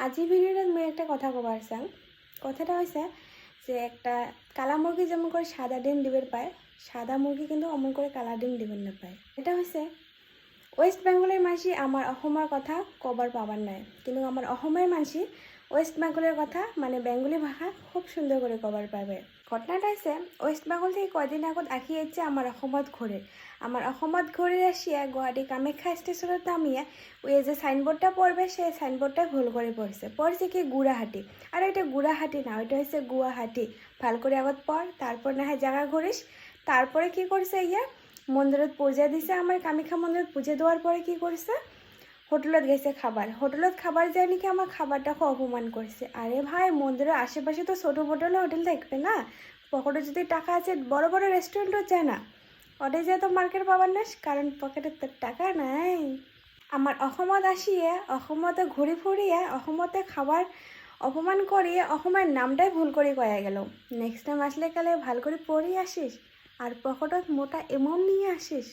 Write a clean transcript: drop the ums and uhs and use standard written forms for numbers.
আজি ভিডিওত মই একটা কথা কবার চাং। কথাটা হয়েছে যে একটা কালা মুরগি যেমন করে সাদা ডিম দিবের পায়, সাদা মুরগি কিন্তু অমন করে কালা ডিম দিবেন না পায়। এটা হয়েছে ওয়েস্ট বেঙ্গলের মানসি আমার অসমৰ কথা কবার পাবার নাই, কিন্তু আমার অসমের মানসি ওয়েস্ট বেঙ্গলের কথা মানে বেঙ্গলি ভাষা খুব সুন্দর করে কবার পাবে। ঘটনাটা হয়েছে ওয়েস্ট বেঙ্গল থেকে কয়দিন আগত আহি যাচ্ছে আমার অসমত ঘুরে। আমার অসমত ঘুরে আসিয়া গুয়াহাটি কামাখ্যা স্টেশনত নামিয়ে ওই যে সাইনবোর্ডটা পড়বে সেই সাইনবোর্ডটা ভুল করে পড়ছে কি গুড়াহাটি। আর এটা গুড়াহাটি না, ওইটা হচ্ছে গুয়াহাটি। ভাল করে আগত পড়, তারপর না হয় জায়গা ঘুরিস। তারপরে কি করছে ইয়া মন্দিরত পূজা দিছে, আমার কামাখ্যা মন্দিরত পূজা দেওয়ার পরে কি করছে হোটেলত গেছে খাবার। হোটেলত খাবার যায় নাকি আমার খাবারটা খুব অপমান করছে। আরে ভাই, মন্দিরের আশেপাশে তো ছোটো মোটো হোটেল থাকবে না? পকেটে যদি টাকা আছে বড় বড় রেস্টুরেন্টও যায় না, ওটাই যায় তো মার্কেট পাবার না, কারণ পকেটে তো টাকা নাই। আমার অসমত আসিয়ে অসমতে ঘুরি ফুরিয়ে অসমতে খাবার অপমান করিয়ে অসমের নামটাই ভুল করে কয়া গেল। নেক্সট টাইম আসলে কালে ভাল করে পড়ি আসিস আর পকেটত মোটা এমন নিয়ে আসিস।